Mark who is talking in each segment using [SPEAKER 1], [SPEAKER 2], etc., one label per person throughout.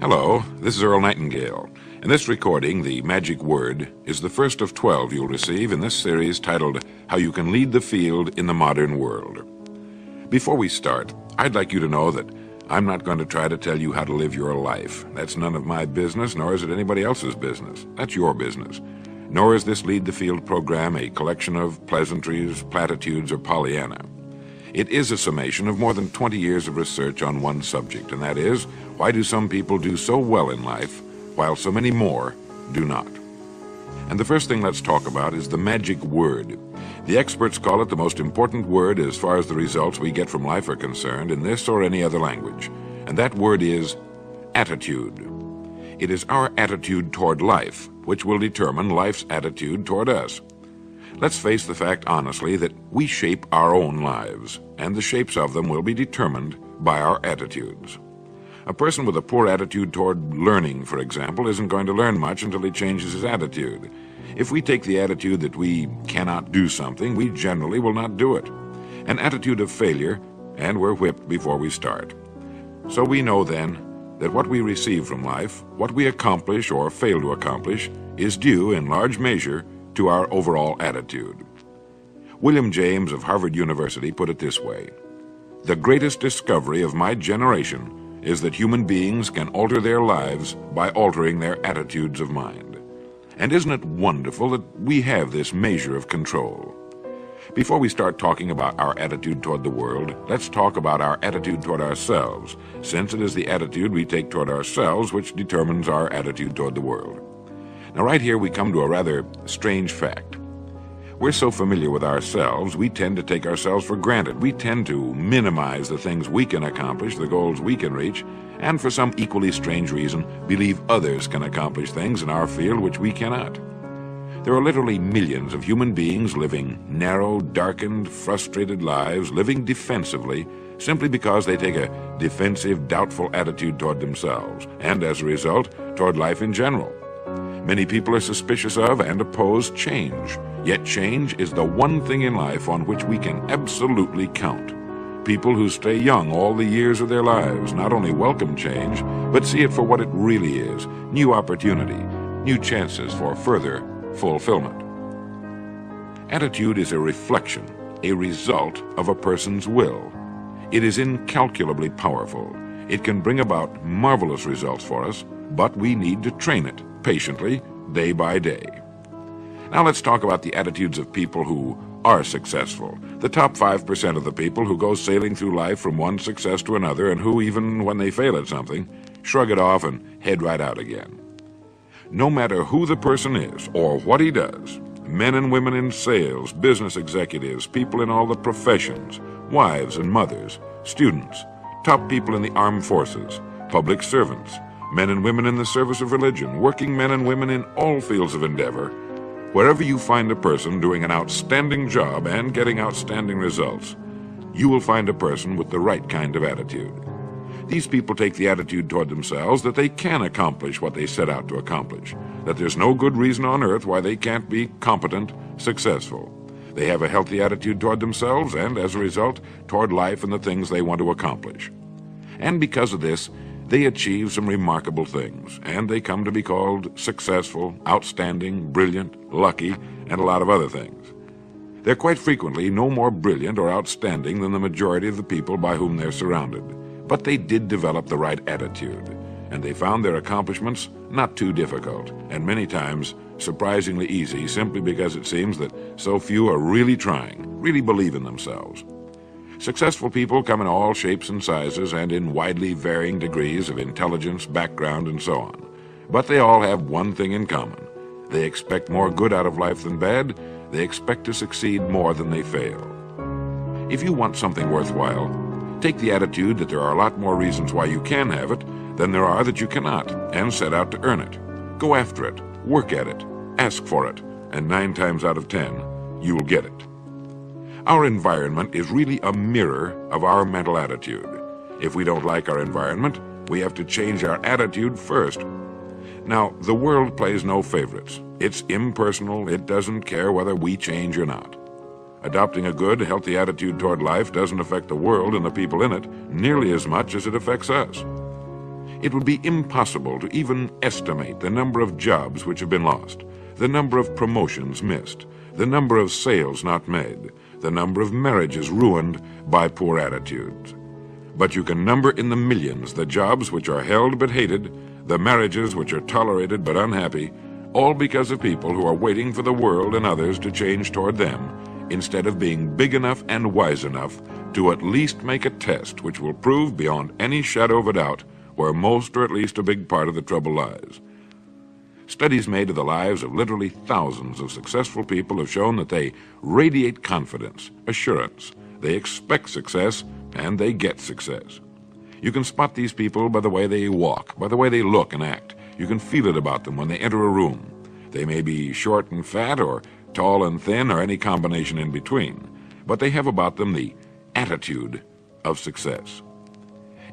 [SPEAKER 1] Hello, this is Earl Nightingale. In this recording, the magic word is the first of 12 you'll receive in this series titled How You Can Lead the Field in the Modern World. Before we start, I'd like you to know that I'm not going to try to tell you how to live your life. That's none of my business, nor is it anybody else's business. That's your business. Nor is this Lead the Field program a collection of pleasantries, platitudes, or Pollyanna. It is a summation of more than 20 years of research on one subject, and that is, why do some people do so well in life, while so many more do not? And the first thing let's talk about is the magic word. The experts call it the most important word as far as the results we get from life are concerned in this or any other language. And that word is attitude. It is our attitude toward life which will determine life's attitude toward us. Let's face the fact honestly that we shape our own lives, and the shapes of them will be determined by our attitudes. A person with a poor attitude toward learning, for example, isn't going to learn much until he changes his attitude. If we take the attitude that we cannot do something, we generally will not do it. An attitude of failure, and we're whipped before we start. So we know then that what we receive from life, what we accomplish or fail to accomplish, is due in large measure to our overall attitude. William James of Harvard University put it this way: "The greatest discovery of my generation is that human beings can alter their lives by altering their attitudes of mind." And isn't it wonderful that we have this measure of control? Before we start talking about our attitude toward the world, let's talk about our attitude toward ourselves, since it is the attitude we take toward ourselves which determines our attitude toward the world. Now right here we come to a rather strange fact. We're so familiar with ourselves, we tend to take ourselves for granted. We tend to minimize the things we can accomplish, the goals we can reach, and for some equally strange reason, believe others can accomplish things in our field which we cannot. There are literally millions of human beings living narrow, darkened, frustrated lives, living defensively, simply because they take a defensive, doubtful attitude toward themselves, and as a result, toward life in general. Many people are suspicious of and oppose change, yet change is the one thing in life on which we can absolutely count. People who stay young all the years of their lives not only welcome change, but see it for what it really is: new opportunity, new chances for further fulfillment. Attitude is a reflection, a result of a person's will. It is incalculably powerful. It can bring about marvelous results for us, but we need to train it patiently, day by day. Now let's talk about the attitudes of people who are successful. The top 5% of the people who go sailing through life from one success to another, and who, even when they fail at something, shrug it off and head right out again. No matter who the person is or what he does, men and women in sales, business executives, people in all the professions, wives and mothers, students, top people in the armed forces, public servants, men and women in the service of religion, working men and women in all fields of endeavor, wherever you find a person doing an outstanding job and getting outstanding results, you will find a person with the right kind of attitude. These people take the attitude toward themselves that they can accomplish what they set out to accomplish, that there's no good reason on earth why they can't be competent, successful. They have a healthy attitude toward themselves and, as a result, toward life and the things they want to accomplish. And because of this, they achieve some remarkable things, and they come to be called successful, outstanding, brilliant, lucky, and a lot of other things. They're quite frequently no more brilliant or outstanding than the majority of the people by whom they're surrounded. But they did develop the right attitude, and they found their accomplishments not too difficult, and many times surprisingly easy, simply because it seems that so few are really trying, really believe in themselves. Successful people come in all shapes and sizes and in widely varying degrees of intelligence, background, and so on. But they all have one thing in common. They expect more good out of life than bad. They expect to succeed more than they fail. If you want something worthwhile, take the attitude that there are a lot more reasons why you can have it than there are that you cannot, and set out to earn it. Go after it, work at it, ask for it, and 9 times out of 10, you will get it. Our environment is really a mirror of our mental attitude. If we don't like our environment, we have to change our attitude first. Now, the world plays no favorites. It's impersonal. It doesn't care whether we change or not. Adopting a good, healthy attitude toward life doesn't affect the world and the people in it nearly as much as it affects us. It would be impossible to even estimate the number of jobs which have been lost, the number of promotions missed, the number of sales not made, the number of marriages ruined by poor attitudes. But you can number in the millions the jobs which are held but hated, the marriages which are tolerated but unhappy, all because of people who are waiting for the world and others to change toward them, instead of being big enough and wise enough to at least make a test which will prove beyond any shadow of a doubt where most or at least a big part of the trouble lies. Studies made of the lives of literally thousands of successful people have shown that they radiate confidence, assurance, they expect success, and they get success. You can spot these people by the way they walk, by the way they look and act. You can feel it about them when they enter a room. They may be short and fat, or tall and thin, or any combination in between, but they have about them the attitude of success.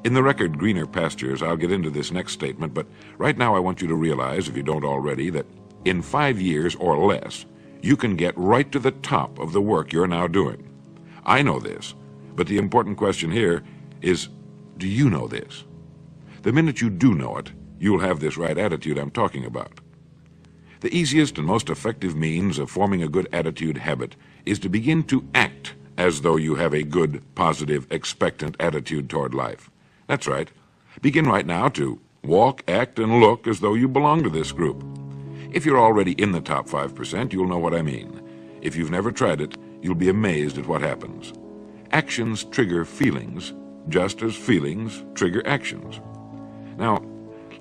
[SPEAKER 1] In the record Greener Pastures, I'll get into this next statement, but right now I want you to realize, if you don't already, that in 5 years or less, you can get right to the top of the work you're now doing. I know this, but the important question here is, do you know this? The minute you do know it, you'll have this right attitude I'm talking about. The easiest and most effective means of forming a good attitude habit is to begin to act as though you have a good, positive, expectant attitude toward life. That's right. Begin right now to walk, act, and look as though you belong to this group. If you're already in the top 5%, you'll know what I mean. If you've never tried it, you'll be amazed at what happens. Actions trigger feelings, just as feelings trigger actions. Now,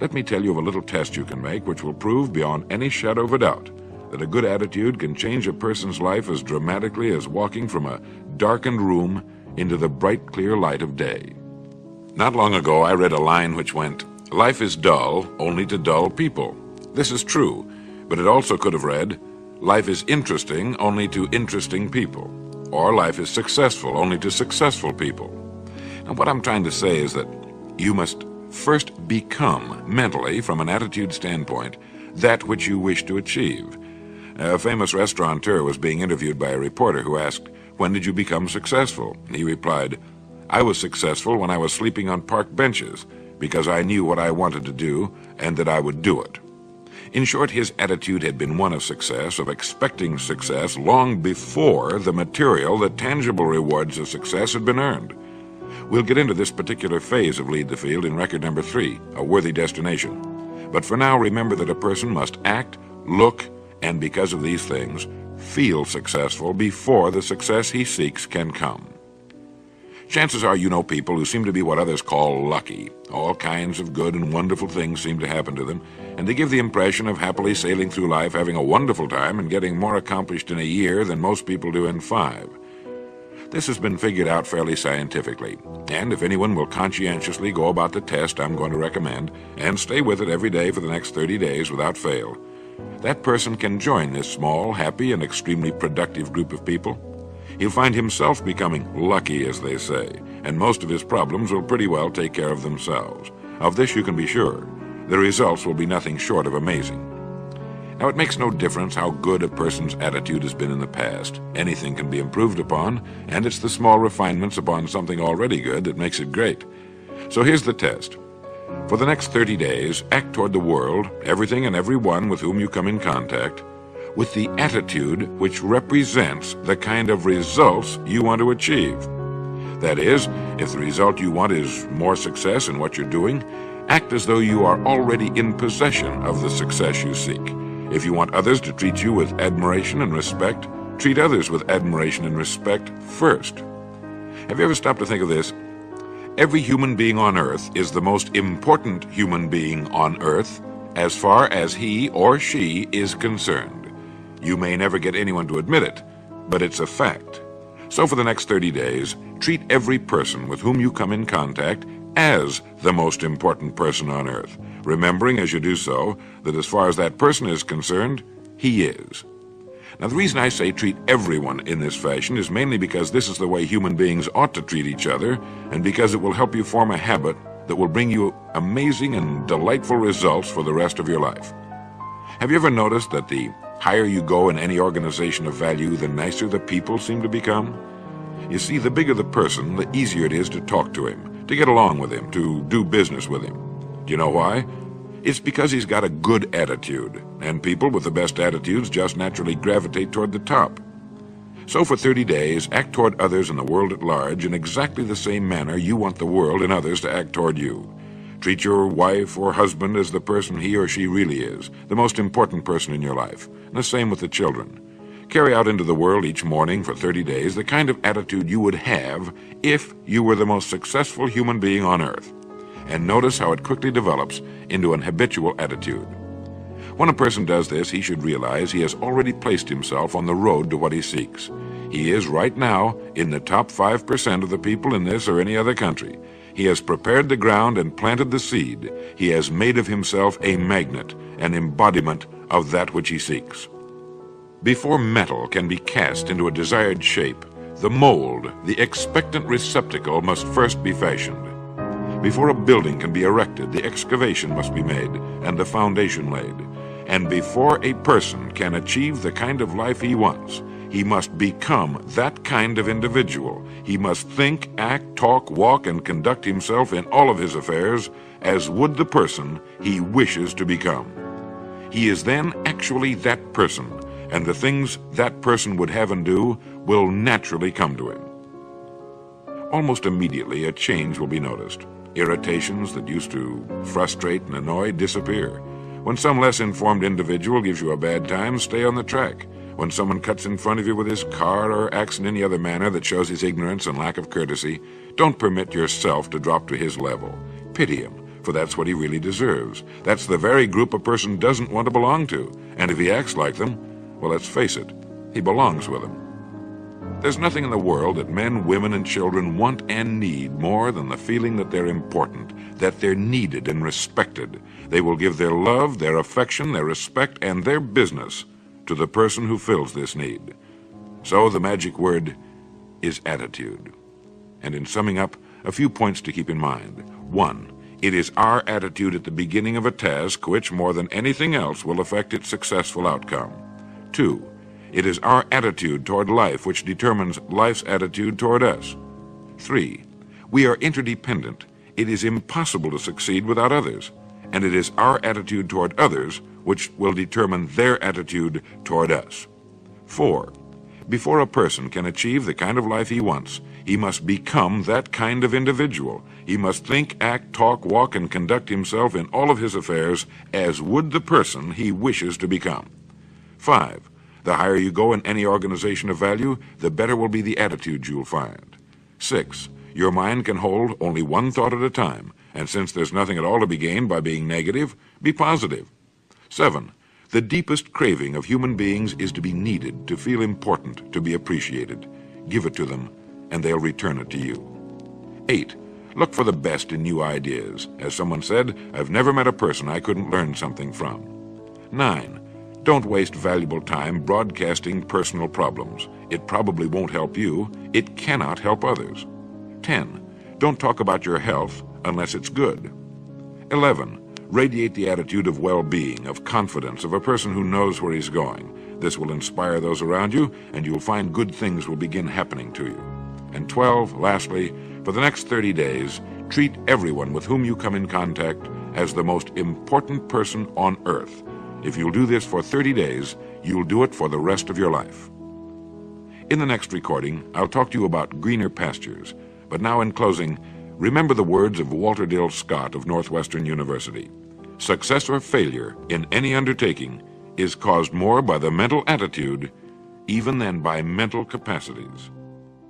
[SPEAKER 1] let me tell you of a little test you can make which will prove beyond any shadow of a doubt that a good attitude can change a person's life as dramatically as walking from a darkened room into the bright, clear light of day. Not long ago, I read a line which went, "Life is dull only to dull people." This is true, but it also could have read, "Life is interesting only to interesting people," or "Life is successful only to successful people." Now, what I'm trying to say is that you must first become, mentally, from an attitude standpoint, that which you wish to achieve. A famous restaurateur was being interviewed by a reporter who asked, "When did you become successful?" He replied, "I was successful when I was sleeping on park benches, because I knew what I wanted to do and that I would do it." In short, his attitude had been one of success, of expecting success long before the material, the tangible rewards of success had been earned. We'll get into this particular phase of Lead the Field in record number 3, A Worthy Destination. But for now, remember that a person must act, look, and because of these things, feel successful before the success he seeks can come. Chances are you know people who seem to be what others call lucky. All kinds of good and wonderful things seem to happen to them, and they give the impression of happily sailing through life, having a wonderful time, and getting more accomplished in a year than most people do in 5. This has been figured out fairly scientifically, and if anyone will conscientiously go about the test I'm going to recommend, and stay with it every day for the next 30 days without fail, that person can join this small, happy, and extremely productive group of people. He'll find himself becoming lucky, as they say, and most of his problems will pretty well take care of themselves. Of this you can be sure. The results will be nothing short of amazing. Now, it makes no difference how good a person's attitude has been in the past. Anything can be improved upon, and it's the small refinements upon something already good that makes it great. So here's the test. For the next 30 days, act toward the world, everything and everyone with whom you come in contact, with the attitude which represents the kind of results you want to achieve. That is, if the result you want is more success in what you're doing, act as though you are already in possession of the success you seek. If you want others to treat you with admiration and respect, treat others with admiration and respect first. Have you ever stopped to think of this? Every human being on earth is the most important human being on earth as far as he or she is concerned. You may never get anyone to admit it, but it's a fact. So for the next 30 days, treat every person with whom you come in contact as the most important person on earth, remembering as you do so that as far as that person is concerned, he is. Now, the reason I say treat everyone in this fashion is mainly because this is the way human beings ought to treat each other, and because it will help you form a habit that will bring you amazing and delightful results for the rest of your life. Have you ever noticed that the higher you go in any organization of value, the nicer the people seem to become? You see, the bigger the person, the easier it is to talk to him, to get along with him, to do business with him. Do you know why? It's because he's got a good attitude, and people with the best attitudes just naturally gravitate toward the top. So for 30 days, act toward others and the world at large in exactly the same manner you want the world and others to act toward you. Treat your wife or husband as the person he or she really is, the most important person in your life, and the same with the children. Carry out into the world each morning for 30 days the kind of attitude you would have if you were the most successful human being on earth. And notice how it quickly develops into an habitual attitude. When a person does this, he should realize he has already placed himself on the road to what he seeks. He is right now in the top 5% of the people in this or any other country. He has prepared the ground and planted the seed. He has made of himself a magnet, an embodiment of that which he seeks. Before metal can be cast into a desired shape, the mold, the expectant receptacle, must first be fashioned. Before a building can be erected, the excavation must be made and the foundation laid. And before a person can achieve the kind of life he wants, he must become that kind of individual. He must think, act, talk, walk, and conduct himself in all of his affairs as would the person he wishes to become. He is then actually that person, and the things that person would have and do will naturally come to him. Almost immediately, a change will be noticed. Irritations that used to frustrate and annoy disappear. When some less informed individual gives you a bad time, stay on the track. When someone cuts in front of you with his car or acts in any other manner that shows his ignorance and lack of courtesy, don't permit yourself to drop to his level. Pity him, for that's what he really deserves. That's the very group a person doesn't want to belong to, and if he acts like them, well, let's face it, he belongs with them. There's nothing in the world that men, women, and children want and need more than the feeling that they're important, that they're needed and respected. They will give their love, their affection, their respect, and their business to the person who fills this need. So the magic word is attitude. And in summing up, a few points to keep in mind. 1. It is our attitude at the beginning of a task which, more than anything else, will affect its successful outcome. 2. It is our attitude toward life which determines life's attitude toward us. 3. We are interdependent. It is impossible to succeed without others, and it is our attitude toward others which will determine their attitude toward us. 4. Before a person can achieve the kind of life he wants, he must become that kind of individual. He must think, act, talk, walk, and conduct himself in all of his affairs as would the person he wishes to become. 5. The higher you go in any organization of value, the better will be the attitude you'll find. 6. Your mind can hold only one thought at a time, and since there's nothing at all to be gained by being negative, be positive. 7. The deepest craving of human beings is to be needed, to feel important, to be appreciated. Give it to them, and they'll return it to you. 8. Look for the best in new ideas. As someone said, I've never met a person I couldn't learn something from. 9. Don't waste valuable time broadcasting personal problems. It probably won't help you. It cannot help others. 10. Don't talk about your health unless it's good. 11. Radiate the attitude of well-being, of confidence, of a person who knows where he's going. This will inspire those around you, and you'll find good things will begin happening to you. And 12, lastly, for the next 30 days, treat everyone with whom you come in contact as the most important person on earth. If you'll do this for 30 days, you'll do it for the rest of your life. In the next recording, I'll talk to you about greener pastures. But now in closing, remember the words of Walter Dill Scott of Northwestern University. Success or failure in any undertaking is caused more by the mental attitude even than by mental capacities.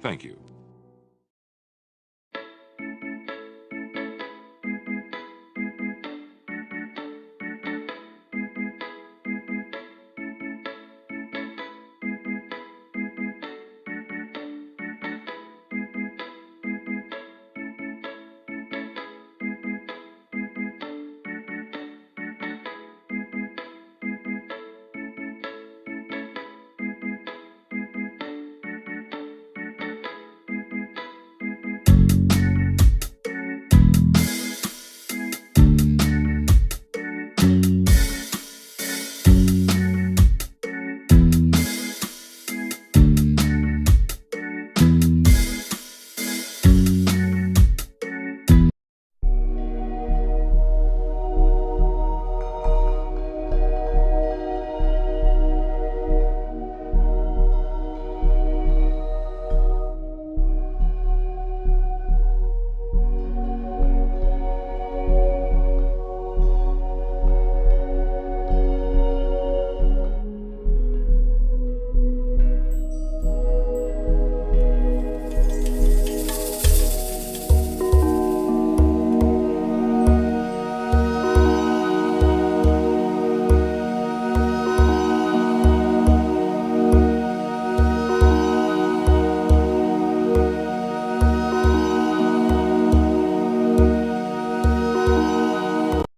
[SPEAKER 1] Thank you.